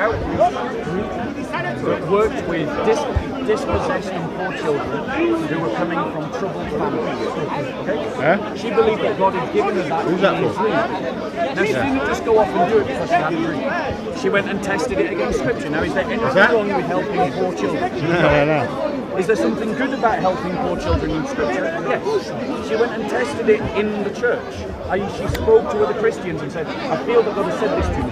that worked with dispossessed and poor children who were coming from troubled families. Okay? Yeah? She believed that God had given her that in a dream. Now she didn't just go off and do it because she had a dream. She went and tested it against Scripture. Now is there anything wrong with helping poor children? No. Is there something good about helping poor children in Scripture? Yes. She went and tested it in the church. She spoke to other Christians and said, I feel that God has said this to me.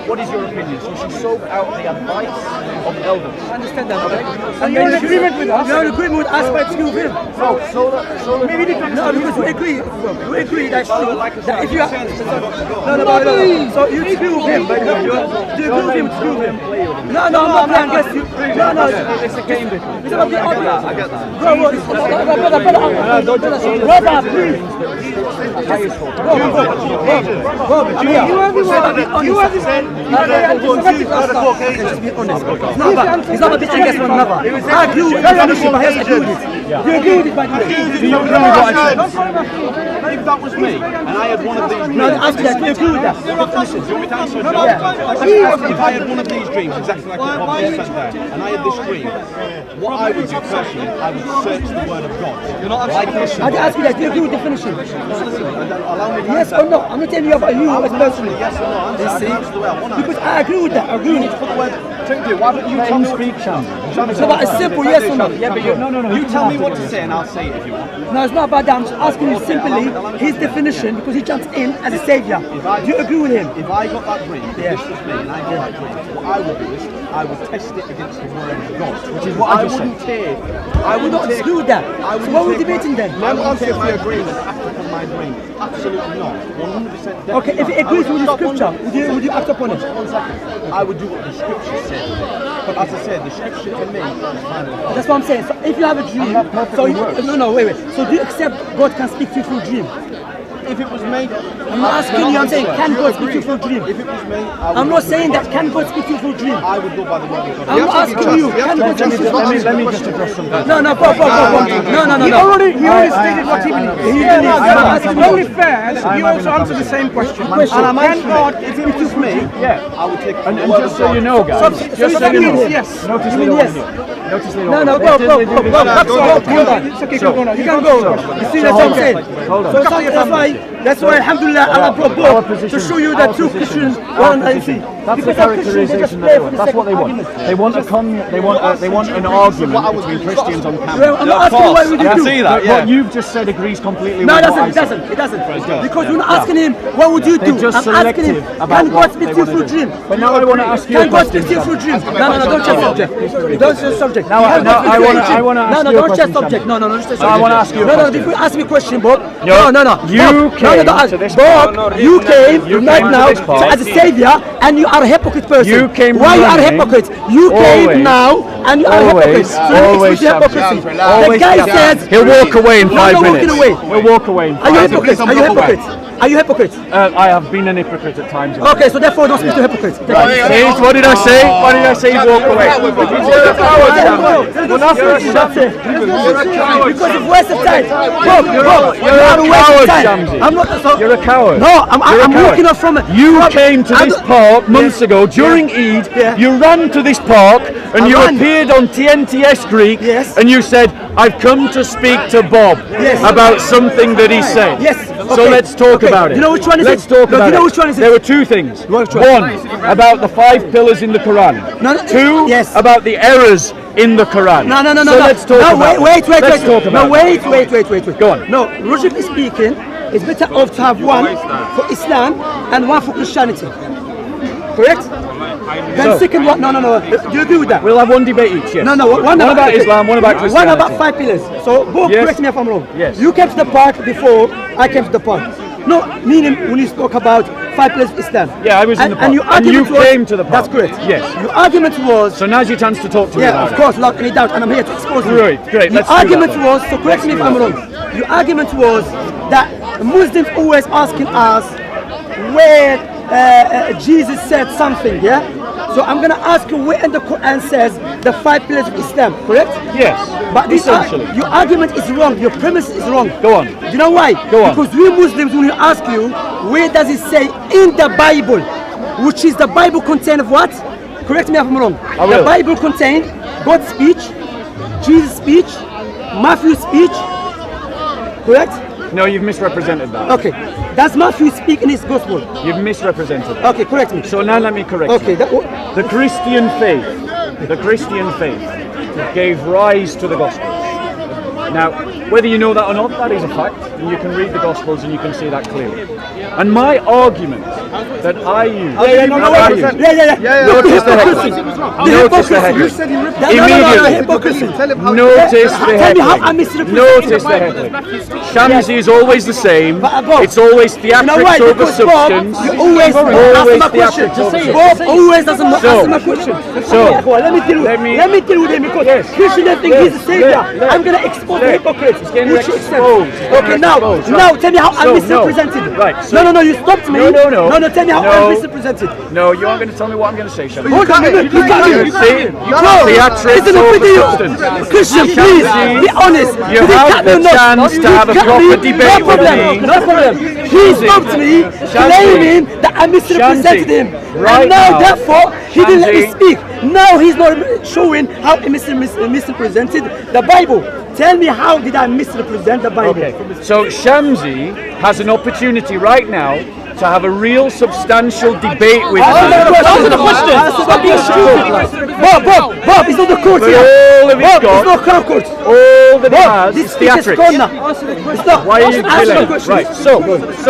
What is your opinion? So she sought out the advice of elders. I understand that. Okay. And you're in agreement with us? You're in agreement with us by excuse him? No, maybe no, because we agree that if you have... No. So you excuse him. Do you agree with him? Excuse him. No, I'm not playing against you. No. It's a game difference. It's about the audience. I get that. Brother, please. You are the same. He's not a bit against one another. I agree with it. You agree with it, by the way. If that was me, and I had one of these dreams... No, ask that. Do you agree with that? If I had one of these dreams, exactly like what Bob just said there, and I had this dream, what I would do personally, I would search the Word of God. Like this. I ask you that. Do you agree with definition? Yes or no? I'm not telling you about you as personally. Yes or no? That's the way I want to. Because I agree with that. I agree with it. Why don't you tell me speak, Shamsi? It's about a simple yes or no. Yeah, but no. You tell me what to say and I'll say it if you want. No, it's not about that. I'm just asking you simply his definition because he jumps in as a savior. Do you agree with him? If I got that dream, this was me, and I got that dream, what I would do is I would test it against the Word of God, which is what I wouldn't take. I would not agree with that. So what are we debating then? I wouldn't take my agreement act upon my dream. Absolutely not. 100%. Okay, if it agrees with the scripture, would you act upon it? 1 second. I would do what the scripture said. But as I said, the scripture to me is fine. That's what I'm saying. So if you have a dream, wait. So do you accept God can speak to you through a dream? If it was me, I'm not asking you, I'm saying, can God speak to you through a dream? If it was me, I'm not saying that can God speak to you through a dream. I would go by the Word of God. I'm not asking you, can God speak to you through a dream? Let me just address something. No. No. He already stated what he believes. It's only fair that you also answer the same question. And can God, if it was me, I would take and just so you know, guys, just so you know, yes. notice they don't hear. Notice they don't No, go. It's okay, go. You can go. You see that's what I'm saying? Hold on. So that's why, alhamdulillah, Allah brought both to show you that true Christians want to see. That's the characterization they want. That's what they want. They want an argument between Christians on camera. I'm not asking what would you do. see that, What you've just said agrees completely No, with it what I doesn't. said. It doesn't. Because we're not asking him, what would you do? They're just I'm asking him, selective about can God what speak they to you want through a to do. dream? But now I want to ask you a Can God question. speak to you through a dream? No, don't change subject. Don't change subject. Now I want to ask you a don't change question. subject. No, don't change subject. I want to ask you a question. If you ask me a question, Bob. You came to this Bob, you came right to now this park. as a savior and you are a hypocrite person. You came Why you are a running. hypocrite? You came now and you are a hypocrite. So Always, hypocrisy. The always, guy says he'll walk away in 5 minutes. He'll walk away in 5 Are you minutes. hypocrite? Are you hypocrite? Are you hypocrite? I have been an hypocrite at times. Okay, so therefore don't speak to hypocrites. See, what did I say? What did I say? Walk away. You're a coward, Shamsi. Because of waste of time. Bob, You're a coward, Shamsi. I'm not. You're a coward. No, I'm walking off from it. You came to this park months ago during Eid. You ran to this park and you appeared on TNTS Greek and you said, I've come to speak to Bob about something that he said. Yes. So let's talk about it. You know which one is Let's it? talk about You know it. which one is it? There were 2 things. Which one? 1, about the 5 pillars in the Quran. 2, about the errors in the Quran. No. So let's talk about it. Wait. Let's talk about it. Wait. Go on. No, logically speaking, it's better off to have one for Islam and one for Christianity. Correct? Then second one, no. Do you agree with that? We'll have one debate each, yes. No. One about Islam, one about One Christianity. about 5 pillars. So both correct me if I'm wrong. Yes. You came to the park before I came to the park. No, meaning when you spoke about 5 pillars of Islam. Yeah, I was in the park. And, you came to the park. That's correct. Yes. Your argument was... So now's your chance to talk to me Yeah, about of course, without any doubt, and I'm here to expose you. Great. Your Let's do argument that. was, so correct me if I'm wrong, your argument was that Muslims always asking us where Jesus said something, yeah? So I'm going to ask you where in the Quran says the 5 pillars of Islam, correct? Yes, But essentially. your argument is wrong, your premise is wrong. Go on. Do you know why? Go on. Because we Muslims, when we ask you, where does it say in the Bible, which is the Bible contain of what? correct me if I'm wrong. I will. The Bible contained God's speech, Jesus' speech, Matthew's speech, correct? No, you've misrepresented that. Okay, does Matthew speak in his gospel? You've misrepresented it. Okay, correct me. So now let me correct Okay, you. The Christian faith gave rise to the Gospels. Now, whether you know that or not, that is a fact, and you can read the Gospels and you can see that clearly. And my argument that I use... Notice the heckling. Notice the heckling. Immediately. Notice the heckling. Notice the heckling. Shamsi is always the same. It's always theatrics over substance. Always ask my question. Bob always doesn't answer my question. So, let me deal with him because Christians think he's a savior. I'm going to expose the hypocrites. Which you accept. Okay, now tell me how I'm misrepresented. Right. No, you stopped me. No, tell me how I'm misrepresented. No, you aren't going to tell me what I'm going to say, Shamsi. Hold on, you can't. Theatrics over substance. Christian, please, be honest. You have the chance to have a proper debate with me. No problem. He spoke to me, claiming that I misrepresented him. And now, therefore, he didn't let me speak. Now he's not showing how he misrepresented the Bible. Tell me, how did I misrepresent the Bible? Okay, so Shamsi has an opportunity right now to have a real substantial debate with me. Answer the question. Bob, it's not the court here. All of Bob, it's not court. All that he has This is speech is gone theatrics. now. Why are you delaying? Right, so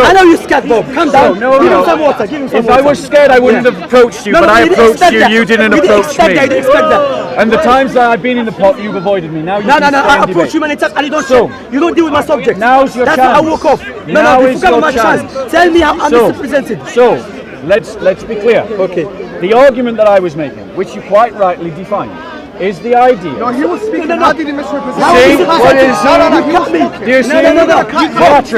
I know you're scared, Bob. Calm down. no, Give no. him some water. Give him some If water. I was scared, I wouldn't have approached you, but I approached you. You didn't approach me. You didn't expect that. And the times that I've been in the pot, you've avoided me. Now you No, I approach you many times and you don't show. You don't deal with my subject. Now's your That's chance. why I walk off. Now you is forgot your my chance. chance. Tell me how I'm misrepresented. So, let's be clear. Okay. The argument that I was making, which you quite rightly defined, is the idea. No, he was speaking. How did he misrepresent? See what is? You cut me. Do you see? Theatrics.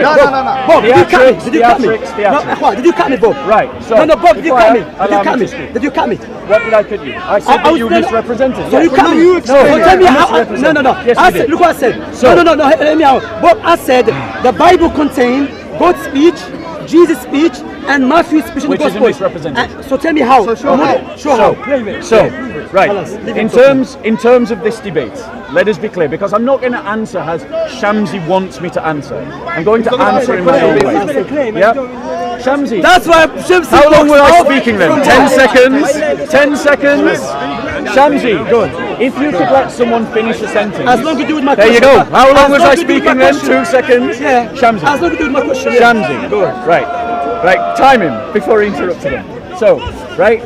Bob, did you cut me? Did you cut me? Theatrics. Did you cut me, Bob? Right. So. No, Bob, did you cut me? Allow me to speak. Did you cut me? What did I cut you? I said that you misrepresented. So you cut me. So tell me how. No. Yes, I you said, did. look what I said. No. Let me out. Bob, I said the Bible contained God's speech, Jesus' speech, and Matthew's speech in the Which is a Gospel. misrepresentation. So tell me how. show how. Show how. So, right, in terms of this debate, let us be clear, because I'm not going to answer as Shamsi wants me to answer. I'm going to answer in my own way. Yeah? Shamsi, That's why Shamsi. how long was I speaking then? 10 seconds? 10 seconds? Shamsi, if you could let someone finish a sentence. As long as you do with my There question. you go. How long As was long I as you do with speaking my then? question. 2 seconds? Yeah. Shamsi. As long as you do with my question. Shamsi. Right, time him before he interrupted him. So, right,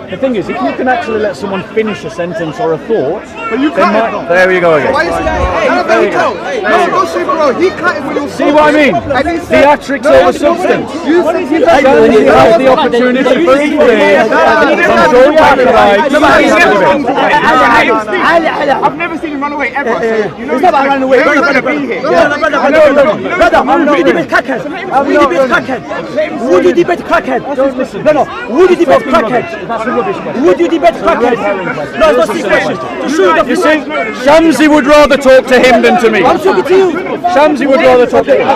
the thing is, if you can actually let someone finish a sentence or a thought, But you cut it. there we go again. Why is he? No, see, bro. He cut it when he was. See what I mean? Theatrics over substance. You Shamsi has the opportunity for his play. Control I've never seen him run away ever. It's not about running away. You're gonna be here. Brother, would you debate crackhead? Would you debate crackhead? Don't listen. No. Would you debate crackhead? That's a rubbish question. Would you debate crackhead? No, it's not the question. To show you You see, Shamsi would rather talk to him than to me. I'm talking to you. Shamsi would rather talk to him.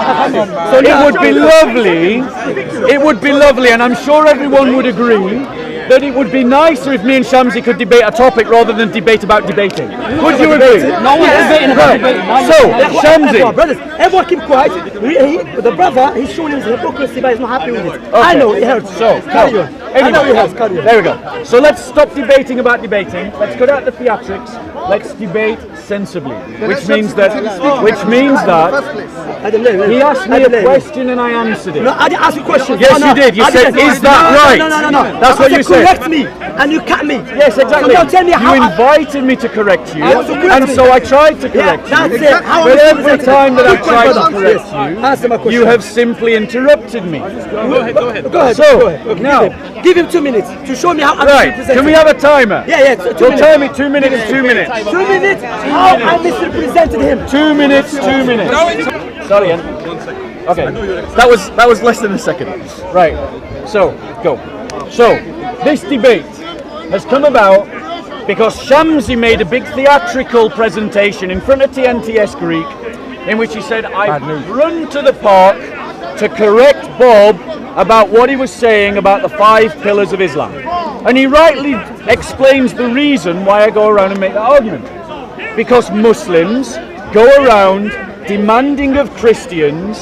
So it would be lovely, and I'm sure everyone would agree that it would be nicer if me and Shamsi could debate a topic rather than debate about debating. Would you agree? No one is debating about debate. So, Shamsi. Brothers, everyone keep quiet. The brother, he's showing his hypocrisy, but he's not happy with it. I know, it hurts. So, carry on. I know it hurts, carry on. There we go. So let's stop debating about debating. Let's cut out the theatrics. Let's debate sensibly, which means that he asked me a question and I answered it. No, I didn't ask you a question. Yes, you did. You said, "Is that right?" No. That's what you said. Correct me, and you cut me. Yes, exactly. So now tell me how. You invited me to correct you, want to correct and me. so I tried to correct you. That's it. How But is it every time that I tried to correct Answer my you, question. you have simply interrupted me. Go ahead. So, go ahead. Okay, now- give him 2 minutes to show me how I'm Right, misrepresented. can we have a timer? Yeah, So 2 minutes. tell me 2 minutes, 2 minutes. 2 minutes. How I misrepresented him. 2 minutes, 2 minutes. Sorry, Ian. Okay, that was less than a second. Right, so, go. So, this debate has come about because Shamsi made a big theatrical presentation in front of TNTS Greek in which he said, I've run to the park to correct Bob about what he was saying about the 5 pillars of Islam. And he rightly explains the reason why I go around and make that argument. Because Muslims go around demanding of Christians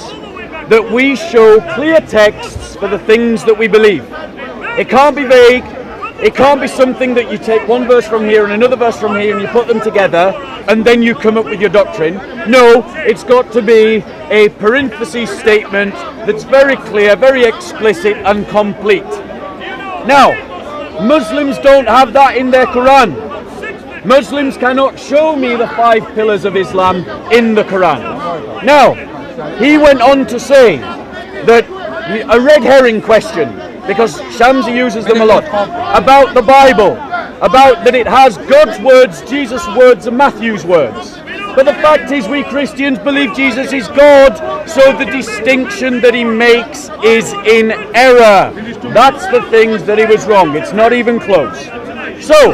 that we show clear texts for the things that we believe. It can't be vague. It can't be something that you take one verse from here and another verse from here and you put them together and then you come up with your doctrine. No, it's got to be a parenthesis statement that's very clear, very explicit and complete. Now, Muslims don't have that in their Quran. Muslims cannot show me the 5 pillars of Islam in the Quran. Now, he went on to say that a red herring question, because Shamsi uses them a lot, about the Bible, about that it has God's words, Jesus' words and Matthew's words. But the fact is we Christians believe Jesus is God, so the distinction that he makes is in error. That's the things that he was wrong. It's not even close. So,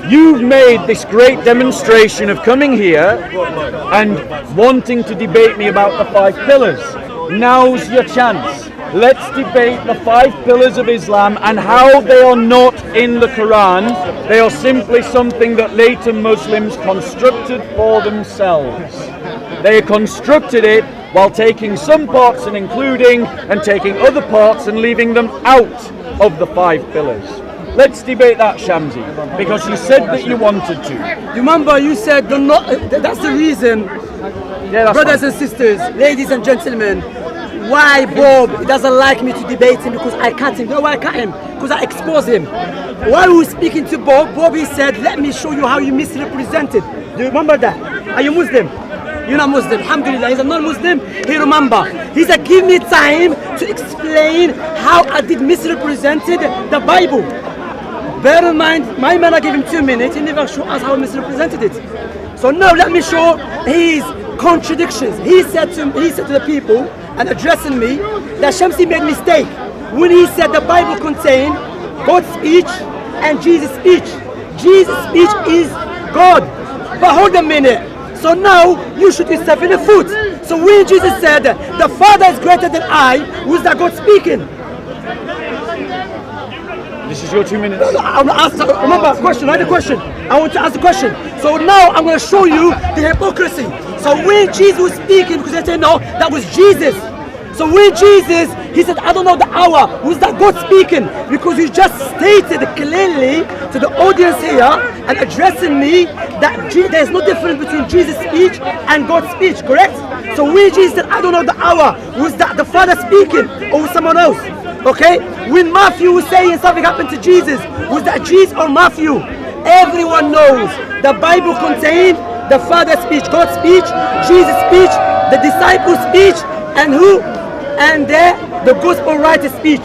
you've made this great demonstration of coming here and wanting to debate me about the 5 pillars. Now's your chance. Let's debate the 5 pillars of Islam and how they are not in the Quran. They are simply something that later Muslims constructed for themselves. They constructed it while taking some parts and including and taking other parts and leaving them out of the 5 pillars. Let's debate that, Shamsi, because you said that you wanted to. Remember, you said that's the reason, brothers and sisters, ladies and gentlemen, why Bob doesn't like me to debate him, because I cut him. You know why I cut him? Because I expose him. While we were speaking to Bob, Bobby said, let me show you how you misrepresented. Do you remember that? Are you Muslim? You're not Muslim. Alhamdulillah, he's a non-Muslim. He remember. He said, give me time to explain how I did misrepresented the Bible. Bear in mind, my man, I gave him 2 minutes. He never showed us how he misrepresented it. So now let me show his contradictions. He said to the people and addressing me that Shamsi made a mistake when he said the Bible contained God's speech and Jesus' speech. Jesus' speech is God. But hold a minute. So now you shoot yourself in the foot. So when Jesus said the Father is greater than I, was that God speaking? This is your 2 minutes. I'm gonna ask. Remember, question. I had a question. I want to ask the question. So now I'm going to show you the hypocrisy. So when Jesus was speaking, because they said no, that was Jesus. So when Jesus, he said, I don't know the hour. Was that God speaking? Because you just stated clearly to the audience here and addressing me that there's no difference between Jesus' speech and God's speech, correct? So when Jesus said, I don't know the hour, was that the Father speaking or was someone else? Okay? When Matthew was saying something happened to Jesus, was that Jesus or Matthew? Everyone knows the Bible contained the Father's speech, God's speech, Jesus' speech, the disciples' speech, and who? And the gospel writer's speech.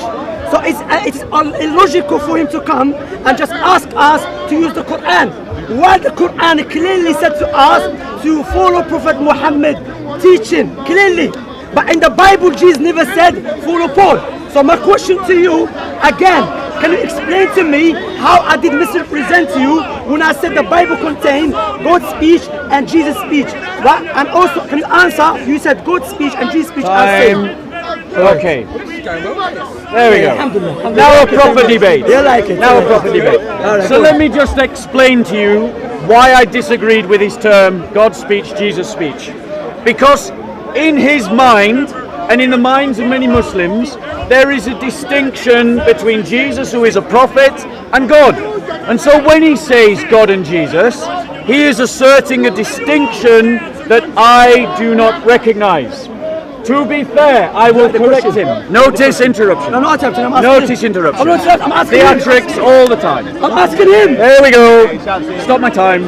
So it's illogical for him to come and just ask us to use the Quran. While the Quran clearly said to us to follow Prophet Muhammad teaching, clearly. But in the Bible, Jesus never said follow Paul. So my question to you, again, can you explain to me how I did misrepresent you when I said the Bible contained God's speech and Jesus' speech? Right? And also, can you answer? You said God's speech and Jesus' speech are same. Okay. There we go. Now a proper debate. You like it. Now a proper debate. So let me just explain to you why I disagreed with his term, God's speech, Jesus' speech. Because in his mind, and in the minds of many Muslims, there is a distinction between Jesus, who is a prophet, and God. And so when he says God and Jesus, he is asserting a distinction that I do not recognize. To be fair, I will correct him. Notice interruption. I'm not interrupting. I'm asking Notice him. interruption. I'm asking him. Theatrics all the time. I'm asking him. There we go. Stop my time.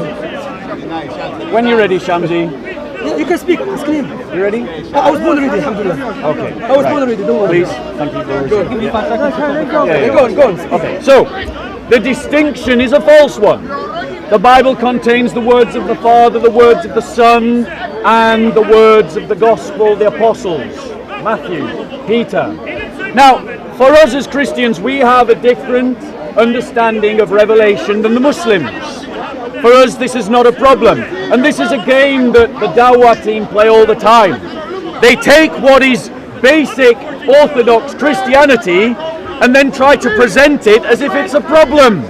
When you're ready, Shamsi. You can speak. I'm asking him. You ready? I was born already, alhamdulillah. Okay. I was born already, don't worry. Please. Thank you very much. Give me 5 seconds. Go on. Okay, so the distinction is a false one. The Bible contains the words of the Father, the words of the Son, and the words of the Gospel, the Apostles, Matthew, Peter. Now, for us as Christians, we have a different understanding of Revelation than the Muslims. For us, this is not a problem. And this is a game that the Dawah team play all the time. They take what is basic Orthodox Christianity and then try to present it as if it's a problem.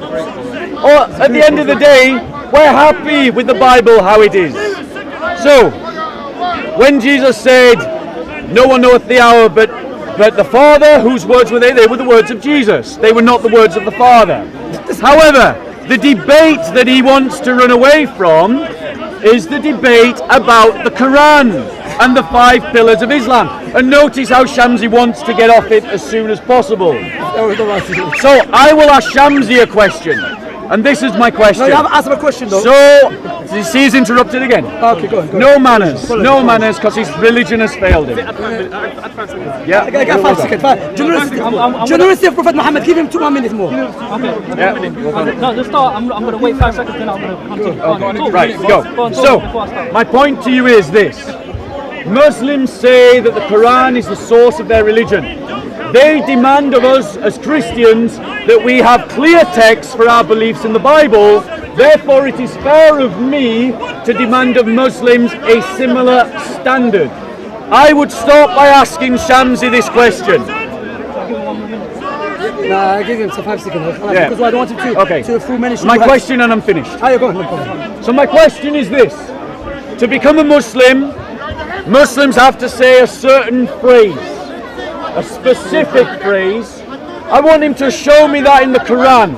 Or at the end of the day, we're happy with the Bible how it is. So, when Jesus said, "No one knoweth the hour but the Father," whose words were they? They were the words of Jesus. They were not the words of the Father. However, the debate that he wants to run away from is the debate about the Quran and the 5 pillars of Islam. And notice how Shamsi wants to get off it as soon as possible. So I will ask Shamsi a question. And this is my question. No, you haven't asked him a question though. So, you see he's interrupted again. Okay, go on. No manners. No manners because his religion has failed him. Yeah. I got 5 seconds. Generosity of Prophet Muhammad. Give him 2 minutes more. Yeah. No, just start. I'm going to wait 5 seconds, then I'm going to continue. Right, go. So, my point to you is this. Muslims say that the Quran is the source of their religion. They demand of us as Christians that we have clear texts for our beliefs in the Bible. Therefore, it is fair of me to demand of Muslims a similar standard. I would start by asking Shamsi this question. Nah, I give him 5 seconds. Yeah. Because I don't want him to full minutes. My question, and I'm finished. Oh, you go on. So my question is this. To become a Muslim, Muslims have to say a certain phrase. A specific phrase. I want him to show me that in the Quran,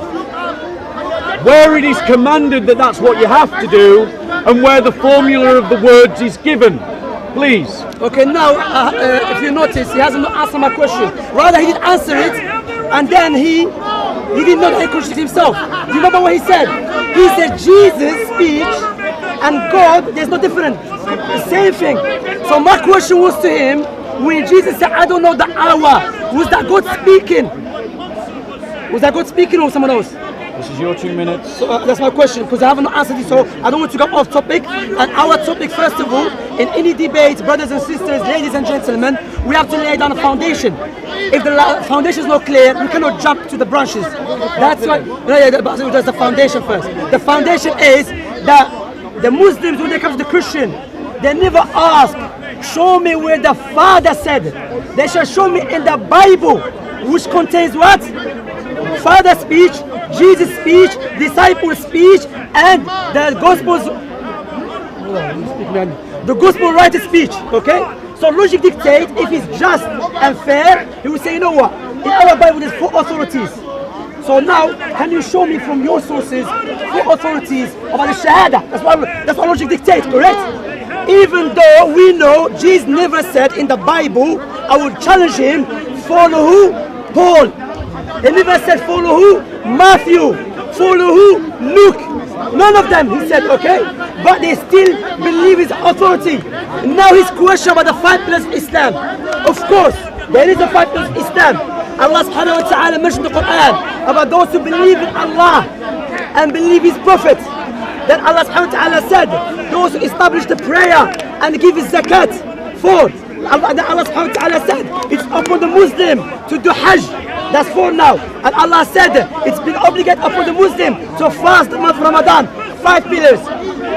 where it is commanded that that's what you have to do, and where the formula of the words is given. Please. Okay, now if you notice, he hasn't answered my question. Rather, he did answer it, and then he did not contradict himself. Do you remember what he said? He said Jesus' speech and God, there's no difference. The same thing. So my question was to him, when Jesus said, "I don't know the hour," was that God speaking? Was that God speaking or someone else? This is your 2 minutes. So that's my question, because I haven't answered it, so I don't want to go off topic. And our topic, first of all, in any debate, brothers and sisters, ladies and gentlemen, we have to lay down a foundation. If the foundation is not clear, we cannot jump to the branches. That's why, that's the foundation first. The foundation is that the Muslims, when they come to the Christian, they never ask, "Show me where the Father said." They shall show me in the Bible, which contains what? Father speech, Jesus speech, disciple speech, and the gospel writer speech. Okay? So logic dictates, if it's just and fair, he will say, "You know what? In our Bible there's 4 authorities. So now, can you show me from your sources 4 authorities about the Shahada?" That's what logic dictates, correct? Even though we know Jesus never said in the Bible, I would challenge him, follow who? Paul. He never said follow who? Matthew. Follow who? Luke. None of them, he said, okay? But they still believe his authority. Now his question about the 5 pillars of Islam. Of course, there is a 5 pillars of Islam. Allah subhanahu wa ta'ala mentioned in the Quran about those who believe in Allah and believe his prophet. Then Allah subhanahu wa ta'ala said, those who establish the prayer and give his zakat. 4. Allah subhanahu wa ta'ala said, it's upon the Muslim to do Hajj. That's 4 now. And Allah said, it's been obligated upon the Muslim to fast the month of Ramadan. 5 pillars.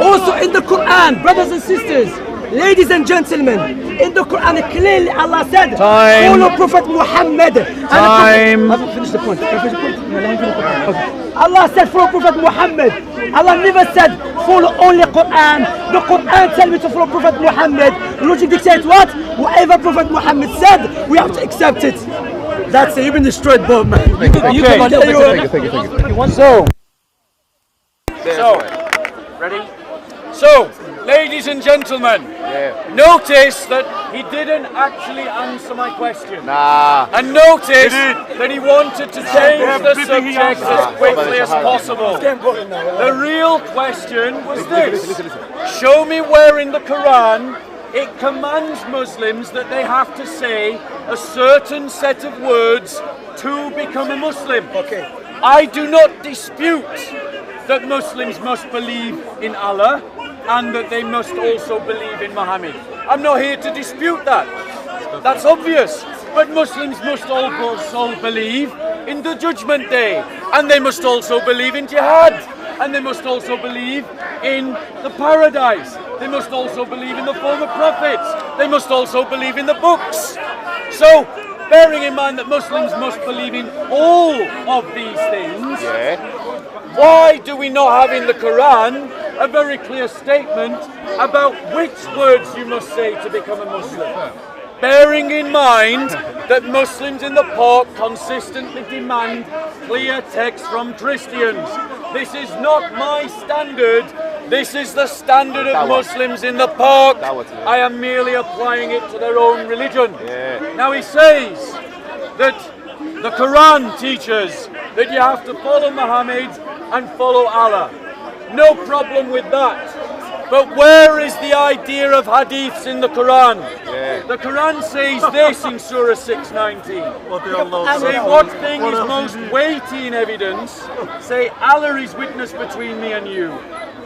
Also in the Quran, brothers and sisters, ladies and gentlemen, in the Quran clearly Allah said, follow Prophet Muhammad. Time. I haven't finished the point. Okay. Allah said follow Prophet Muhammad. Allah never said follow only Quran. The Quran tells me to follow Prophet Muhammad. Logic dictates what? Whatever Prophet Muhammad said, we have to accept it. That's it. You've been destroyed, Bob, man. Thank you. So, ready? So, ladies and gentlemen, notice that he didn't actually answer my question. And notice that he wanted to change the subject as quickly as possible. The real question was this. Show me where in the Quran it commands Muslims that they have to say a certain set of words to become a Muslim. Okay. I do not dispute that Muslims must believe in Allah and that they must also believe in Muhammad. I'm not here to dispute that. That's obvious. But Muslims must also believe in the Judgment Day, and they must also believe in Jihad, and they must also believe in the paradise. They must also believe in the former prophets. They must also believe in the books. So bearing in mind that Muslims must believe in all of these things, why do we not have in the Quran a very clear statement about which words you must say to become a Muslim? Bearing in mind that Muslims in the park consistently demand clear text from Christians. This is not my standard. This is the standard of Muslims in the park. I am merely applying it to their own religion. Now he says that the Quran teaches that you have to follow Muhammad and follow Allah. No problem with that. But where is the idea of hadiths in the Quran? The Quran says this in Surah 619. Say what thing is most weighty in evidence? Say Allah is witness between me and you.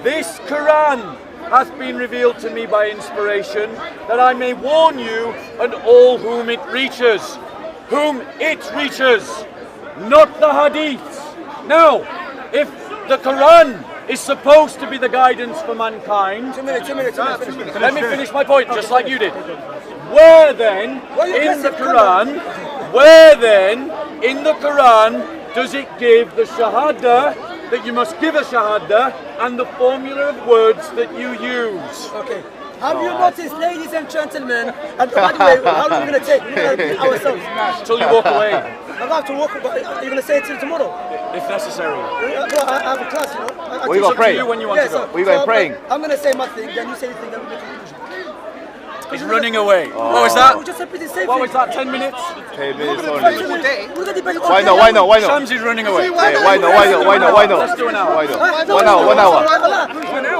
This Quran hath been revealed to me by inspiration, that I may warn you and all whom it reaches. Whom it reaches, not the hadiths. Now, if the Quran is supposed to be the guidance for mankind. 2 minutes. Let me finish my point, just like you did. Where then in the Quran does it give the shahada that you must give a shahada and the formula of words that you use? Okay. Have you noticed, ladies and gentlemen, and by the way, how are we going to take ourselves? Till you walk away. I'm about to walk, but are you going to say it till tomorrow? If necessary. No, I have a class, you know. We got praying. You when you want to go. We got praying. I'm going to say my thing, then you say your thing, then we make a conclusion. He's running away. What was that? We just repeat the same What thing. was that? 10 minutes? 10 minutes We're only. going to debate all Why day. not? Why not? Shamsi's running away. Yeah, why not? Let's do an hour. Why not? No, 1 hour, 1 hour.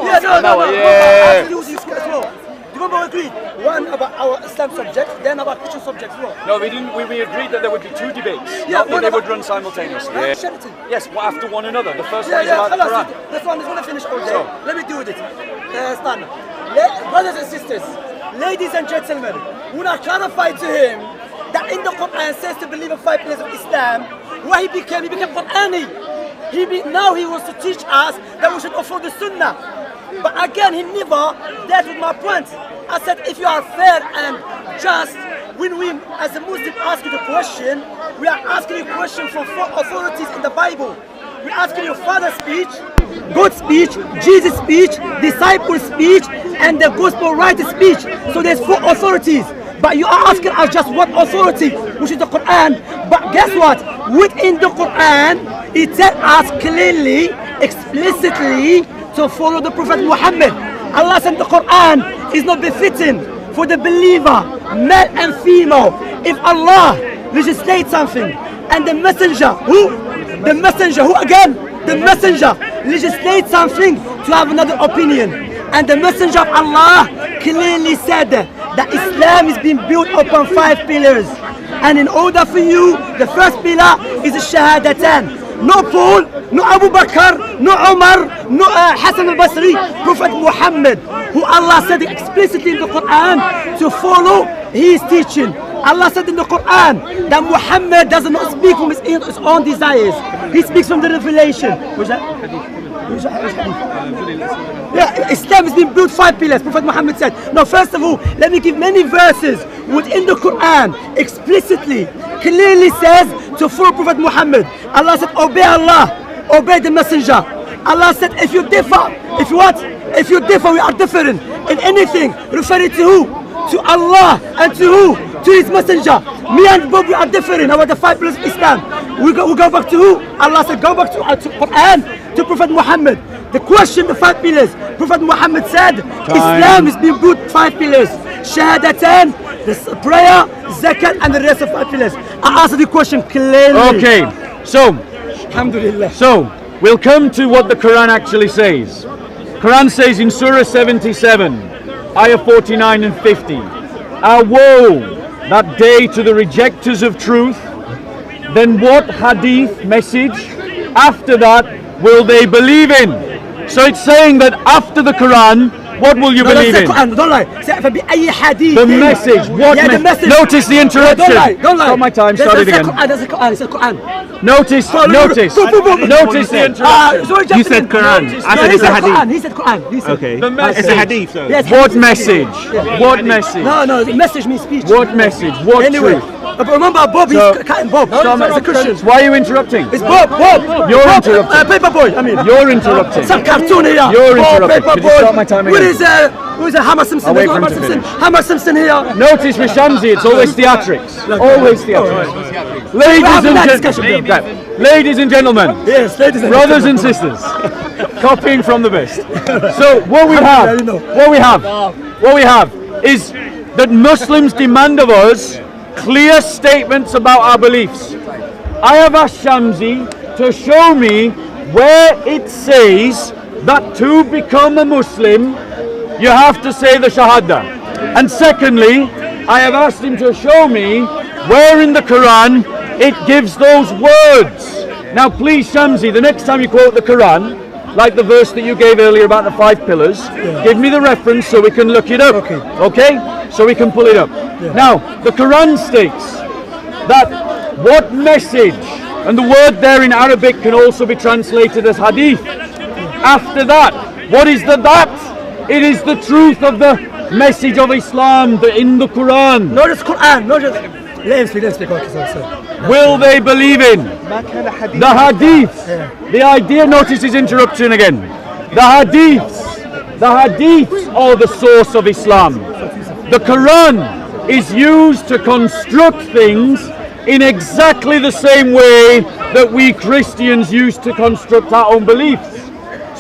Yeah, no. hour, I yeah. have to use this as well. Remember we agreed, one about our Islam subject, then about Christian subject as well. No, we didn't. We agreed that there would be two debates. Yeah, Not that they would run simultaneously. Sheraton. Yes, well, after one another. The first one is Yeah, about the Quran. this one is going to finish all day. So. Let me do with it. Stand. Brothers and sisters, ladies and gentlemen, when I clarified to him that in the Quran says to believe in 5 pillars of Islam, where he became Qur'ani. Now he wants to teach us that we should follow the Sunnah. But again, he never dealt with my point. I said, if you are fair and just, when we as a Muslim ask you the question, we are asking you a question from 4 authorities in the Bible. We're asking you Father's speech, God's speech, Jesus' speech, disciples' speech, and the gospel writer's speech. So there's 4 authorities. But you are asking us just one authority, which is the Quran. But guess what? Within the Quran, it tells us clearly, explicitly, to follow the Prophet Muhammad. Allah said the Quran is not befitting for the believer, male and female. If Allah legislates something and the messenger, the messenger legislates something to have another opinion. And the messenger of Allah clearly said that Islam is being built upon 5 pillars. And in order for you, the first pillar is the Shahadatan. No Paul, no Abu Bakr, no Umar, no Hassan al-Basri, Prophet Muhammad, who Allah said explicitly in the Quran to follow his teaching. Allah said in the Quran that Muhammad does not speak from his own desires. He speaks from the revelation. What's that? Yeah, Islam has been built 5 pillars. Prophet Muhammad said. Now, first of all, let me give many verses within the Quran explicitly, clearly says to follow Prophet Muhammad. Allah said, obey Allah, obey the messenger. Allah said, if you differ, if you differ, we are different in anything. Referring to who? To Allah and to who? To his messenger. Me and Bob, we are different about the 5 pillars of Islam. We go back to who? Allah said, go back to Quran, to Prophet Muhammad. The question, the 5 pillars. Prophet Muhammad said, Islam is being built 5 pillars. Shahadatan, the prayer, zakat, and the rest of 5 pillars. I answered the question clearly. Okay, so, Alhamdulillah. So, we'll come to what the Quran actually says. Quran says in Surah 77, Ayah 49 and 50, woe that day to the rejectors of truth, then what hadith message after that will they believe in? So it's saying that after the Quran, what will you believe in? Don't lie. The message. What the message. Notice the interruption. Don't lie. Stop my time. Start it again. There's a Quran. It's a Quran. Notice the interruption. You said Quran. I said it's a hadith. He said Quran. He said. Okay. The message. It's a hadith. So. Yes, What hadith. message? Yeah. What message? No, the message means speech. What message? What Anyway, truth? But remember, Bob, he's cutting Bob. It's a Christian. Why are you interrupting? It's Bob. You're Bob, interrupting. Paper boy. I mean, You're interrupting. some cartoon here. You're Bob, interrupting. Paper Could you boy. start my time again? Who is Hammer Simpson? I'll wait There's for no him to finish. Hammer Simpson here. Notice with Shamsi, it's always theatrics. Always theatrics. Ladies and gentlemen, Yes, ladies and brothers and sisters, copying from the best. So what we have is that Muslims demand of us clear statements about our beliefs. I have asked Shamsi to show me where it says that to become a Muslim you have to say the Shahada. And secondly, I have asked him to show me where in the Quran it gives those words. Now please Shamsi, the next time you quote the Quran, like the verse that you gave earlier about the 5 pillars, give me the reference so we can look it up. Okay? So we can pull it up. Now, the Quran states that what message, and the word there in Arabic can also be translated as hadith. After that, what is the that? It is the truth of the message of Islam in the Quran. Not just Quran, not just... Let him speak. Okay, sorry. Will they believe in the hadiths? The idea, notice his interruption again. The hadiths are the source of Islam. The Quran is used to construct things in exactly the same way that we Christians used to construct our own beliefs.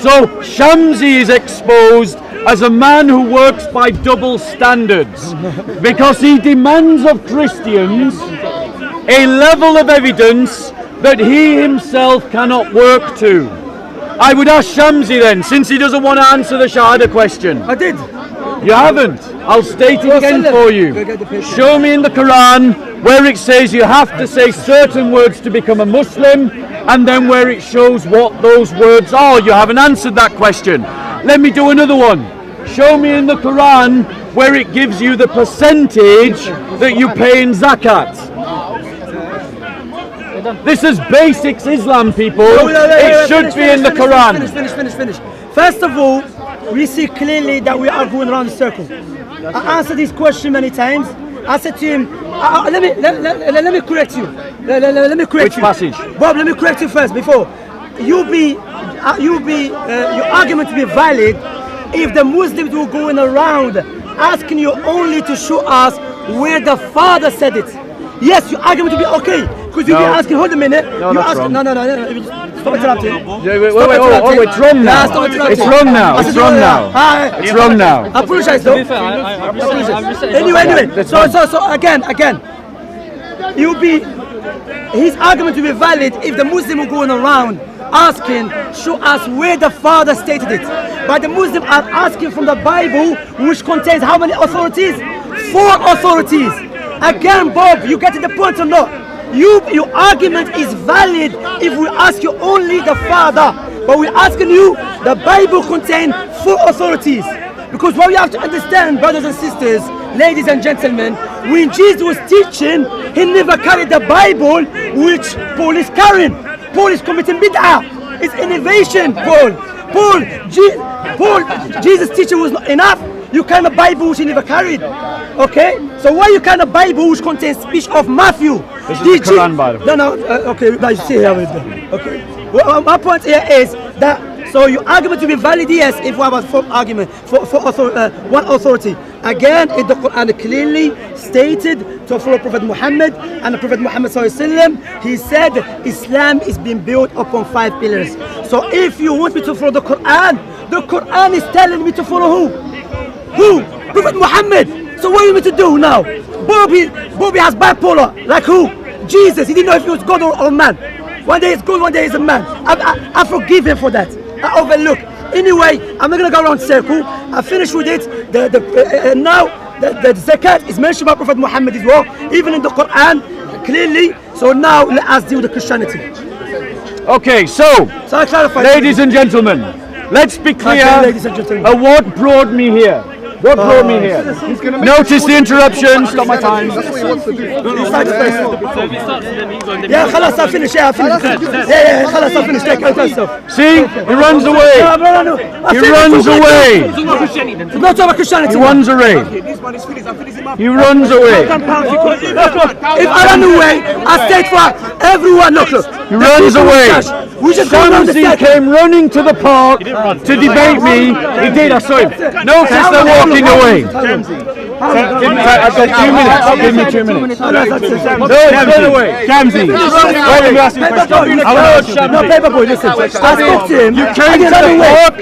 So Shamsi is exposed as a man who works by double standards because he demands of Christians a level of evidence that he himself cannot work to. I would ask Shamsi then, since he doesn't want to answer the Shahada question. I did. You haven't. I'll state it again for you. Show me in the Quran where it says you have to say certain words to become a Muslim, and then where it shows what those words are. You haven't answered that question. Let me do another one. Show me in the Quran where it gives you the percentage that you pay in zakat. This is basics Islam, people. It should be in the Quran. Finish. First of all, we see clearly that we are going around the circle. I answered this question many times. I said to him, let me correct you. Let me correct Which you. passage? Bob, let me correct you first before. Your argument to be valid if the Muslims were going around asking you only to show us where the Father said it. Yes, your argument will be okay. Because you'll be asking, hold a minute. No, that's wrong. No. Stop interrupting. Wait, it's wrong now. It's wrong now. It's wrong now. It's wrong now. I apologize though. Anyway. So again, his argument will be valid if the Muslim are going around asking, show us where the Father stated it. But the Muslims are asking from the Bible, which contains how many authorities? 4 authorities. Again, Bob, you getting the point or not? Your argument is valid if we ask you only the Father, but we're asking you, the Bible contains 4 authorities. Because what we have to understand, brothers and sisters, ladies and gentlemen, when Jesus was teaching, he never carried the Bible which Paul is carrying. Paul is committing bid'ah. It's innovation, Paul. Jesus' teaching was not enough. You carry a Bible which he never carried. Okay? So why you carry a Bible which contains speech of Matthew? This is the Quran, by the way. No, okay, but you see here with them. Okay. Well, my point here is that, so your argument will be valid, yes, if we have a argument for one authority. Again, in the Quran clearly stated to follow Prophet Muhammad, and the Prophet Muhammad ﷺ, he said Islam is being built upon 5 pillars. So if you want me to follow the Quran is telling me to follow who? Who? Prophet Muhammad. So what do you want me to do now? Bobby has bipolar. Like who? Jesus. He didn't know if he was God or man. One day he's good, one day he's a man. I forgive him for that. I overlook. Anyway, I'm not gonna go around circle. I finished with it. Now the zakat is mentioned by Prophet Muhammad as well, even in the Quran clearly. So now let us deal with the Christianity. Okay, so I clarify, ladies and gentlemen, let's be clear ladies and gentlemen. of what brought me here. What brought me here? Notice the interruption. Stop my time. That's what he wants to do. Yeah, خلاص I finish. Yeah, I finish. Yeah, خلاص I finish. Take out stuff. See, he runs away. He runs away. Not about Christianity. He runs away. He runs away. If I run away, I stayed for everyone. Look. He runs away. We just go around the Shamsi circle. came running to the park to debate me. He did, I saw him. Notice they're walking away. I've got 2 minutes. Give me 2 minutes. No, he's run away. Shamsi. Wait, let me ask you a question. No, paper boy, listen. I spoke to him. You came to the park.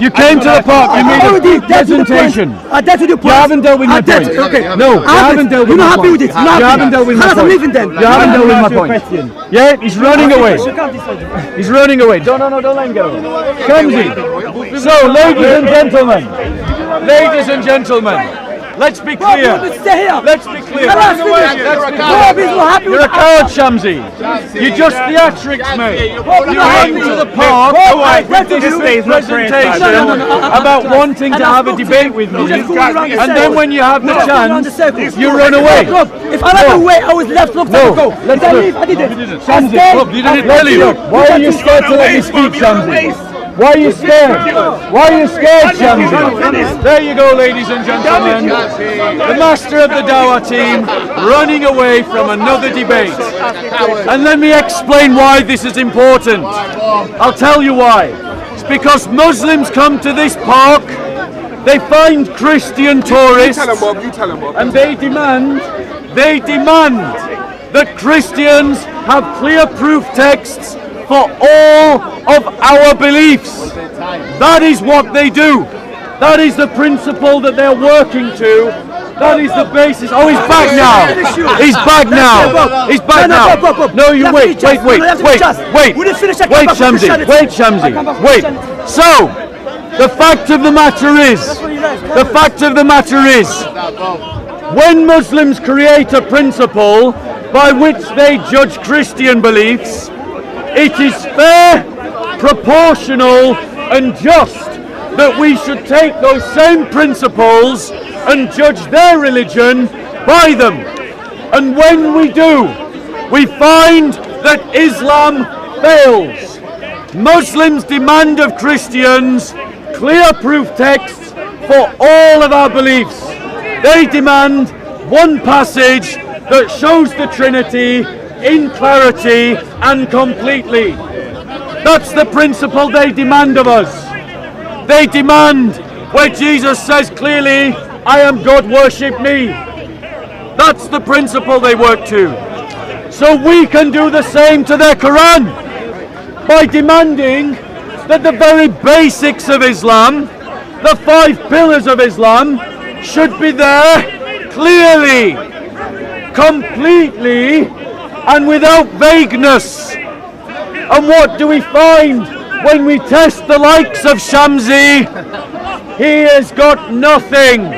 You came to the park. You made a presentation. I dealt with your point. You haven't dealt with my point. Okay. No, you haven't dealt with You're my not happy point. with it. You haven't dealt with my point. I'm leaving then. You haven't dealt with my point. Yeah, he's running away. He's running away. No, don't let him get away. Shamsi. So, ladies and gentlemen, let's be clear. Stay here. Let's be clear. Let's be You're a coward, Shamsi. You just theatrics, mate. You came to the park with this presentation about wanting to have a debate with me, and then when you have the chance, you run away. If I ran away, I was left long time ago. Let's Did I look. leave? I didn't. Shamsi, look, you didn't really look. Why are you scared to let me speak, Shamsi? Why are you scared? Why are you scared, Shamsi? There you go, ladies and gentlemen. The master of the Dawah team running away from another debate. And let me explain why this is important. I'll tell you why. It's because Muslims come to this park, they find Christian tourists, and they demand that Christians have clear proof texts for all of our beliefs. That is what they do. That is the principle that they're working to. That is the basis. Oh, he's back now. He's back now. He's back now. No, you wait, Shamsi. Wait, Shamsi. Wait. So, the fact of the matter is, when Muslims create a principle by which they judge Christian beliefs, it is fair, proportional, and just that we should take those same principles and judge their religion by them. And when we do, we find that Islam fails. Muslims demand of Christians clear proof texts for all of our beliefs. They demand one passage that shows the Trinity in clarity and completely. That's the principle they demand of us. They demand where Jesus says clearly, I am God, worship me. That's the principle they work to. So we can do the same to their Quran by demanding that the very basics of Islam, the 5 pillars of Islam, should be there clearly, completely, and without vagueness. And what do we find when we test the likes of Shamsi? He has got nothing.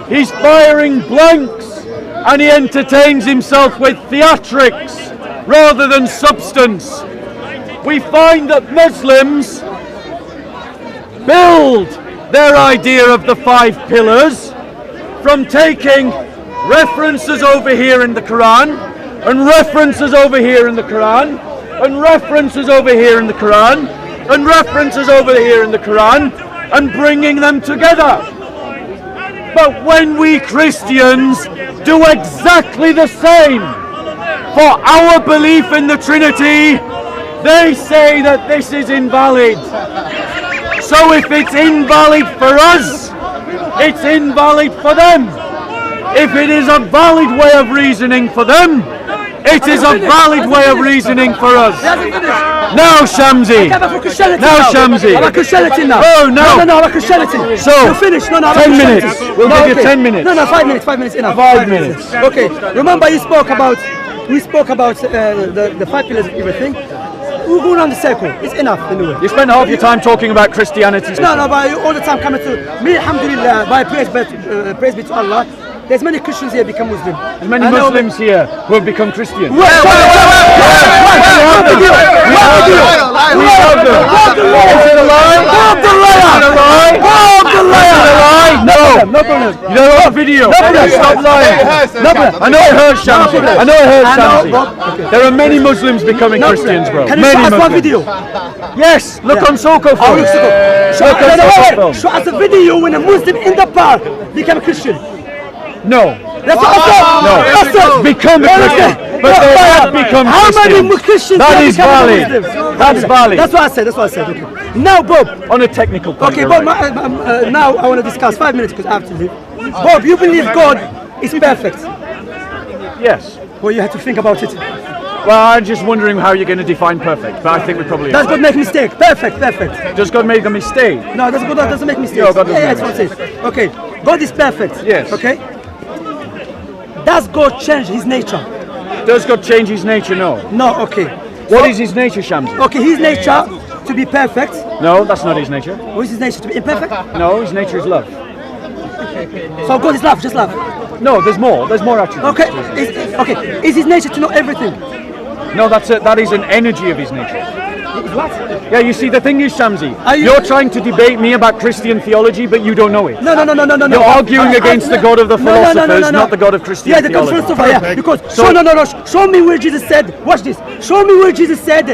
He's firing blanks, and he entertains himself with theatrics rather than substance. We find that Muslims build their idea of the 5 pillars from taking references over here in the Quran, and references over here in the Quran, and references over here in the Quran, and references over here in the Quran, and bringing them together. But when we Christians do exactly the same for our belief in the Trinity, they say that this is invalid. So if it's invalid for us, it's invalid for them. If it is a valid way of reasoning for them, it is a valid way of reasoning for us. Now, Shamsi. Now, Shamsi. I'm a Christianity now. Oh, no. No, I'm a Christianity. So, you're finished. No, 10 minutes. We'll give you 10 minutes. No, 5 minutes. 5 minutes enough. 5 minutes. Okay. Remember, we spoke about the 5 pillars of everything. We're going around the circle. It's enough anyway. You spent half your time talking about Christianity. No, but all the time coming to me. Alhamdulillah, by praise be to Allah. There's many Christians here become Muslim. There's many Muslims here who have become Christian. We have them. Is it a lie? Bob the liar! Is it a lie? Bob the liar! Is it a lie? No. video. problem. Stop lying. I know it hurts, Shamsi. I know it hurts, Shamsi. There are many Muslims becoming Christians, bro. Can you Many show us one Muslims. video? Yes, look on Soko Oh, film. look, Soko. Look on Soko film. Show us a video when a Muslim in the park became a Christian. No. That's what I said. No. That's it. Become a Christian. But they have become How many Christians. Christians That have is become valid. Muslims? That's valid. That's what I said. That's what I said. Okay. Now, Bob. On a technical point. Okay, you're Bob. right. Now I want to discuss 5 minutes because I have to leave. Bob, you believe God is perfect? Yes. Well, you have to think about it. Well, I'm just wondering how you're going to define perfect, but I think we probably Does are. God make mistake? Perfect, perfect. Does God make a mistake? No, God doesn't make mistakes. No, God doesn't yeah, make that's what I'm saying. Okay, God is perfect. Yes. Okay. Does God change His nature? Does God change his nature? No. No. Okay. What is his nature, Shamsi? Okay, His nature to be perfect. No, that's not his nature. What is His nature to be imperfect? No, his nature is love. So God is love, just love. No, there's more. There's more attributes. Okay. Okay. Is His nature to know everything? No, that is an energy of his nature. What? Yeah, you see, the thing is, Shamsi, Are you- you're trying to debate me about Christian theology, but you don't know it. No. You're arguing against the God of the philosophers, not the God of Christian Yeah, the God theology. philosopher, yeah. Because show me where Jesus said. Watch this. Show me where Jesus said,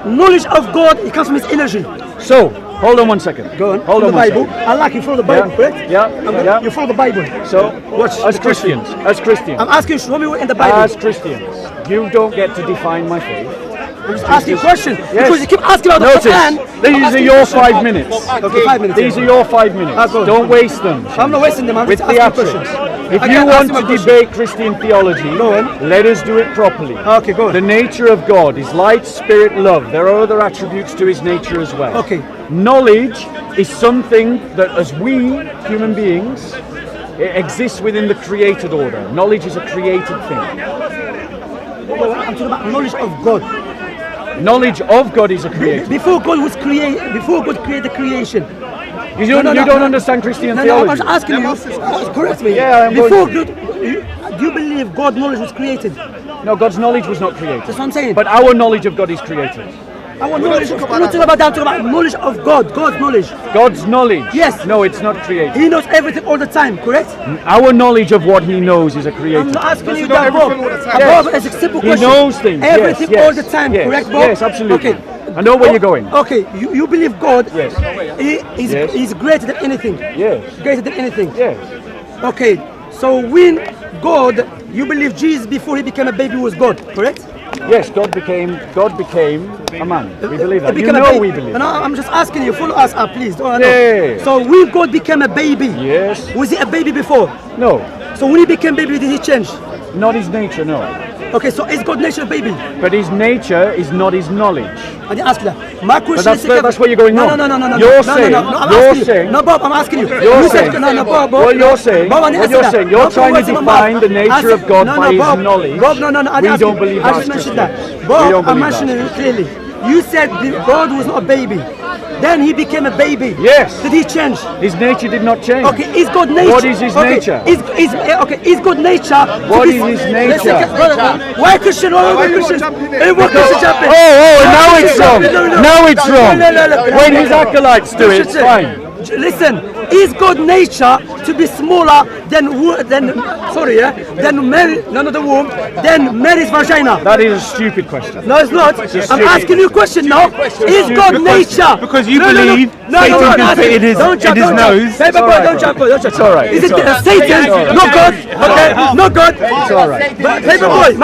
knowledge of God it comes from His energy. So, hold on one second. Go on. Hold From on the one Bible. second. I like you follow the Bible, Yeah. correct? Yeah. You follow the Bible. So, Watch as the question. Christians, I'm asking you, show me where in the Bible. as Christians, you don't get to define my faith. I'm just asking you a question. Yes. Because you keep asking about the Notice, Quran. these are your 5 minutes. Okay, 5 minutes. These are your 5 minutes. go on. Don't waste them. I'm not wasting them. I'm With just asking theatrics. questions. If I you can't ask want him a to question. debate Christian theology, Go on. let us do it properly. Okay, go on. The nature of God is light, spirit, love. There are other attributes to his nature as well. Okay. Knowledge is something that as we, human beings, it exists within the created order. Knowledge is a created thing. I'm talking about knowledge of God. Knowledge of God is a created. Before God was created, before God created the creation. You don't understand Christian No, I'm theology. just asking you. Correct me. Yeah, I'm Before going God, do you believe God's knowledge was created? No, God's knowledge was not created. That's what I'm saying. But our knowledge of God is created. Our knowledge. I'm not talking about that. I'm talking about knowledge of God. God's knowledge. God's knowledge? Yes. No, it's not created. He knows everything all the time. Correct? Our knowledge of what he knows is a I'm created. not asking you know that, Bob. everything all the time. Bob, it's a simple He question. knows things. Everything yes, all the time. yes, Correct, Bob? Yes, absolutely. Okay. I know where you're going. Okay, you believe God Yes. He's greater than anything. Yes. Greater than anything. Yes. Okay, so when God, you believe Jesus before he became a baby was God, correct? Yes, God became a man. We believe that. He You became a know baby. we believe No, that. I'm just asking you, follow us up, please. Don't I know. Yeah. So when God became a baby, Yes. was he a baby before? No. So when he became baby, did he change? Not his nature, no. Okay, so is God nature a baby? But his nature is not his knowledge. I didn't ask you that. My question that's is... where- that's where you're going no, wrong. No, You're no, saying- I'm you're asking you. saying- No, Bob, I'm asking you. You're You saying- said, no, Bob. What you're saying, Bob, I didn't what answer you're that. saying, you're Bob, trying to what's in my define mouth? the nature of God by his Bob. knowledge. Bob, no, I We didn't ask don't you. believe I that just as mentioned Christians. that. We Bob, don't I'm believe that. mentioning it clearly. You said God was not a baby. Then he became a baby. Yes. Did he change? His nature did not change. Okay, is God nature? What is his nature? Is God nature? What is his nature? Why Christian? Why Christian? Why Christian jumping? Now it's wrong. Now it's wrong. No. When his acolytes do it, it's fine. Listen, is God nature to be smaller than Mary, none of the womb, than Mary's vagina? That is a stupid question. No, it's not. I'm asking you a question now. Is God nature? Because you believe Satan can fit in his nose. Hey, boy, don't jump. It's all right. Is it It's Satan? all right. Not God. Okay, not God. It's all right. Hey, boy,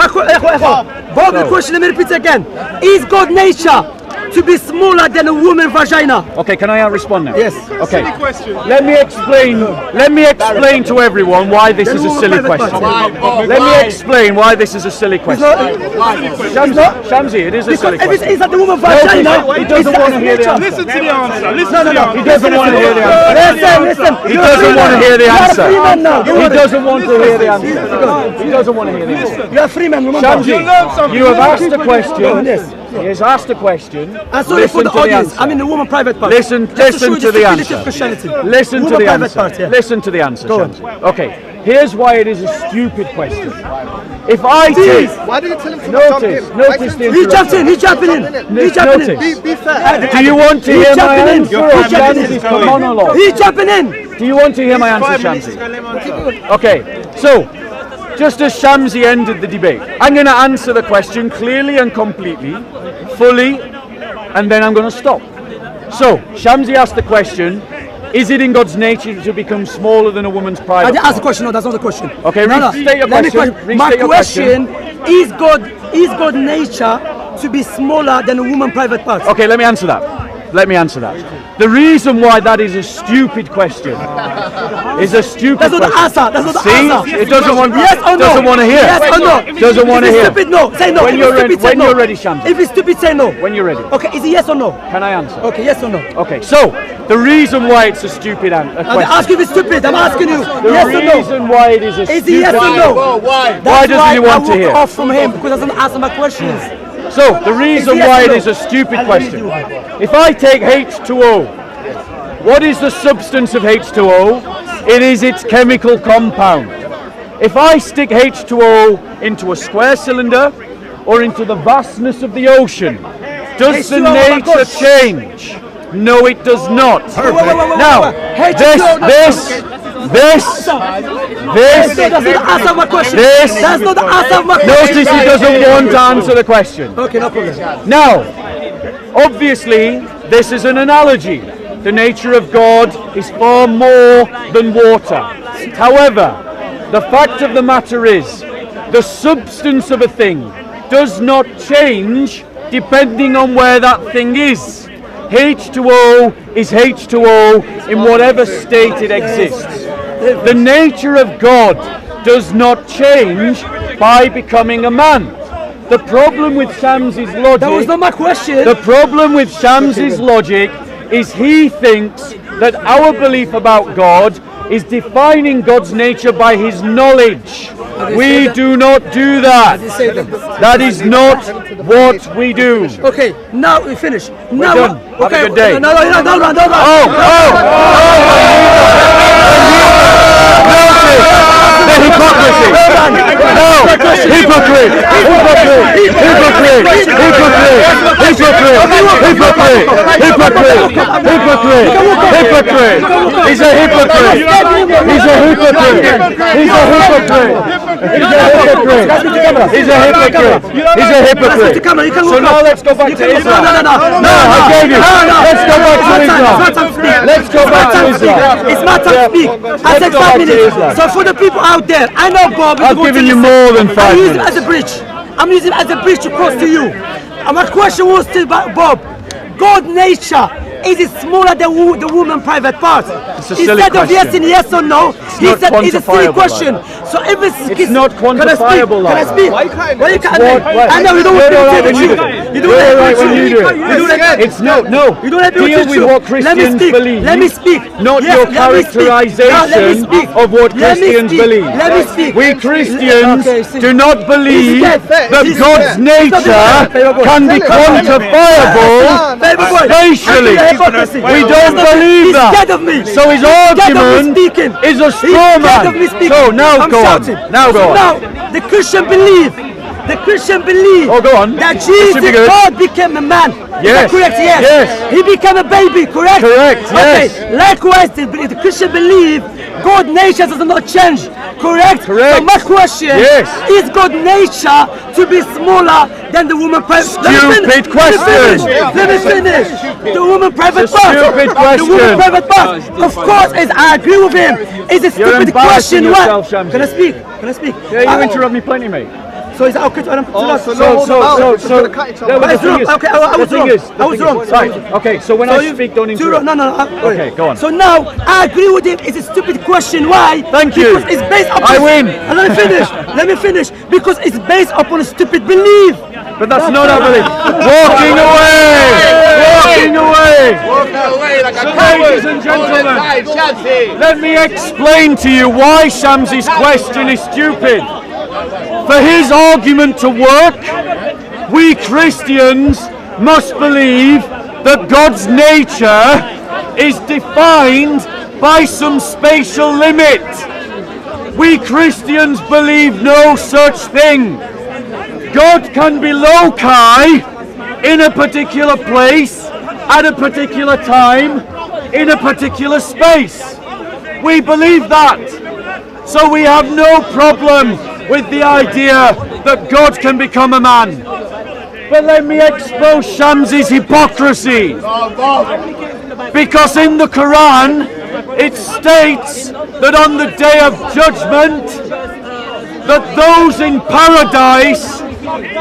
Bob, the question. Let me repeat again. Is God nature to be smaller than a woman's vagina? Okay, can I respond now? Yes. Okay. Let me explain to everyone why this is a silly question. Let me explain why this is a silly question. Shamsi, it is a silly Because if question. it's that the woman's vagina, He doesn't want to hear the answer. Listen to the answer. He doesn't want to hear the answer. Listen. He doesn't want to hear the answer. You're a free man now. He doesn't want to hear the answer. He doesn't want to hear the answer. You're a free man, remember? Shamsi, you have asked a question. Yes. He has asked a question. I'm sorry for Listen the to the audience. answer. I'm in the woman private part. Listen Just show to you the stupidity answer. of Christianity. Listen to Woman the private answer. part, yeah. Listen to the answer, Go on. Shamsi. Okay, here's why it is a stupid question. If I take... Why did you tell him to not jump in? Notice the He jumped in. interruption. He's jumping in. He's jumping in. Notice. Be fair. Do you want to He's hear my jumping in. answer or He's jumping Shamsi's in. monologue? He's jumping in. Do you want to hear my answer, Shamsi? Okay, so just as Shamsi ended the debate, I'm going to answer the question clearly and completely, fully, and then I'm going to stop. So, Shamsi asked the question, is it in God's nature to become smaller than a woman's private? I didn't ask the question. No, that's not the question. Okay, restate your question. My question is God nature to be smaller than a woman's private part? Okay, let me answer that. The reason why that is a stupid question is a stupid That's not the question. answer. That's not the See? answer. It doesn't want. Yes or no? Doesn't want to hear. Yes or no? Doesn't want to If it's hear. stupid, no. Say no. When If you're it's ready. stupid, say When no. you're ready, Shamsi. If it's stupid, say no. When you're ready. Okay, is it yes or no? Can I answer? Okay, yes or no? Okay. So the reason why it's a stupid I'm question. asking if it's stupid. I'm asking you. The Yes or no? reason why it is a Is stupid. it yes or no? Why That's doesn't he want I to hear? walk off from him because he doesn't answer my questions. So the reason yes why or it no? is a stupid question. If I take H2O, what is the substance of H2O? It is its chemical compound. If I stick H2O into a square cylinder or into the vastness of the ocean, does the H2O, nature change? No, it does not. Now, this. That's not the answer of my question. This- That's not the answer of my question. Notice he doesn't want to answer the question. Okay, no problem. Now, obviously, this is an analogy. The nature of God is far more than water. However, the fact of the matter is, the substance of a thing does not change depending on where that thing is. H2O is H2O in whatever state it exists. The nature of God does not change by becoming a man. The problem with Shamsi's logic... That was not my question. The problem with Shamsi's logic is he thinks that our belief about God is defining God's nature by his knowledge. We do not do that. That is not what we do. Okay, now we finish. Now, done. Have okay, a good day. No. The hypocrisy! No! Hypocrite! He's a hypocrite! He's a hypocrite! So now let's go back to Islam. No, I gave you. Let's go back to Islam. Let's go back to Islam. It's my time to speak. I said 5 minutes. So for the people out there, I know Bob is I've going given to you listen. more than 5 I use it minutes. as a bridge. I'm using it as a bridge to cross to you. And my question was to Bob, God nature, is it smaller than the woman private part? It's a silly Instead of yes question. and yes or no, he not said it's a silly quantifiable question. like So if it's not quantifiable Can I like speak? that. Why you can't? What? I know you don't want You're to all right tell the when you truth. do it. You You're all right when you do it. You do that. It's no. You don't have to Deal with what Christians believe. Let me speak. Not Yes, your let me speak. characterization No, let me speak. of what Let me Christians speak. believe. Let me speak. We Christians Okay, see. do not believe This is that this is God's This is nature can be quantifiable spatially. We don't believe He's that. scared of me. So his He's scared of me argument speaking. is a He's straw scared of me man. speaking. So now I'm go on. shouting. Now go on. Now the Christian believe. Oh, go on. That This should be Jesus, good. God became a man. Is Yes. that correct? Yes. Yes. He became a baby. Correct. Correct, Okay. yes. Likewise, the Christian believe God nature does not change. Correct. Correct. So my question Yes. is God nature to be smaller than the woman private? Stupid question. Let me finish. The woman private It's a part. stupid The question. woman private part. Of course, I agree with him. It's a You're stupid embarrassing question. yourself, What? Shamsi. Can I speak? Can I speak? Yeah, you interrupt me plenty, mate. So is that okay? So, No, but but the it's thing wrong. is- Okay, I the was thing wrong. is- I was the thing wrong. is- Right. Okay. So when I speak, don't interrupt. No. Okay, go on. So now I agree with him. It's a stupid question. Why? Thank you. Because it's based upon. I win. And let me finish. Let me finish. Because it's based upon a stupid belief. But that's not our belief. Walking away! Walking away! Ladies and gentlemen, let me explain to you why Shamsi's question is stupid. For his argument to work, we Christians must believe that God's nature is defined by some spatial limit. We Christians believe no such thing. God can be loci in a particular place, at a particular time, in a particular space. We believe that. So we have no problem with the idea that God can become a man. But let me expose Shamsi's hypocrisy. Because in the Quran, it states that on the day of judgment, that those in paradise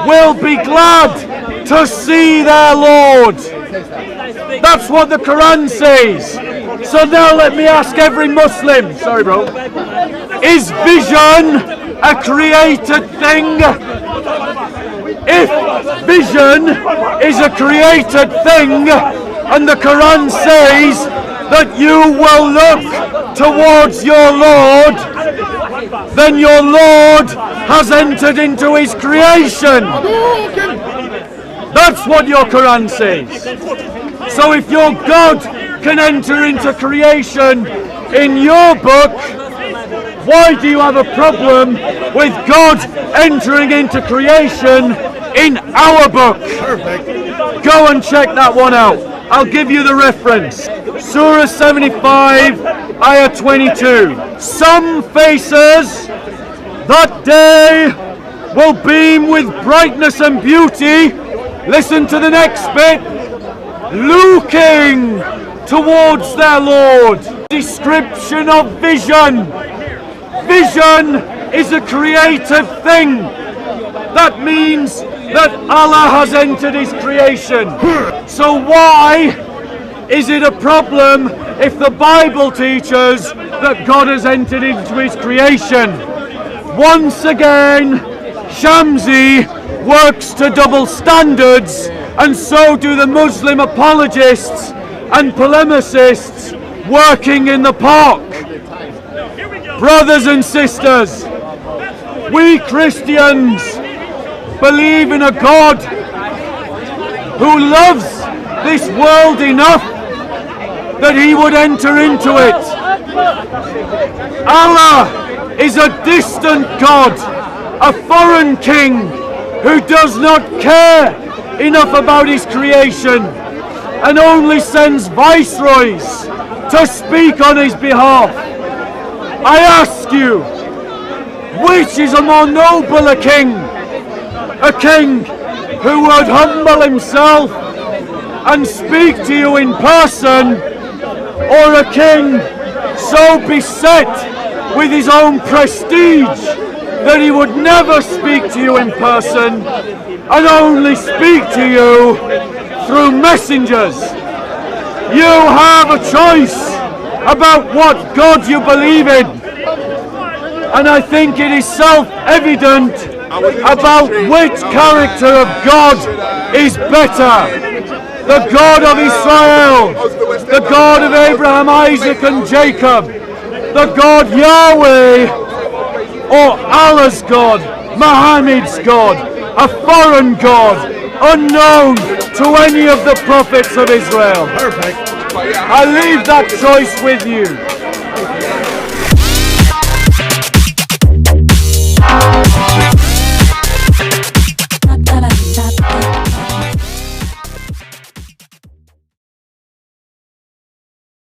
will be glad to see their Lord. That's what the Quran says. So now let me ask every Muslim, sorry bro, is vision a created thing? If vision is a created thing, and the Quran says that you will look towards your Lord, then your Lord has entered into his creation. That's what your Quran says. So if your God can enter into creation in your book, why do you have a problem with God entering into creation in our book? Go and check that one out. I'll give you the reference. Surah 75, Ayah 22. Some faces that day will beam with brightness and beauty. Listen to the next bit. Looking towards their Lord. Description of vision. Vision is a created thing. That means that Allah has entered his creation. So why is it a problem if the Bible teaches that God has entered into his creation? Once again, Shamsi works to double standards, and so do the Muslim apologists and polemicists working in the park. Brothers and sisters, we Christians believe in a God who loves this world enough that he would enter into it. Allah is a distant God, a foreign king who does not care enough about his creation and only sends viceroys to speak on his behalf. I ask you, which is a more noble a king? A king who would humble himself and speak to you in person, or a king so beset with his own prestige that he would never speak to you in person and only speak to you through messengers? You have a choice about what God you believe in, and I think it is self-evident about which character of God is better. The God of Israel, the God of Abraham, Isaac and Jacob, the God Yahweh, or Allah's God, Muhammad's God, a foreign God, unknown to any of the prophets of Israel. I leave that choice with you.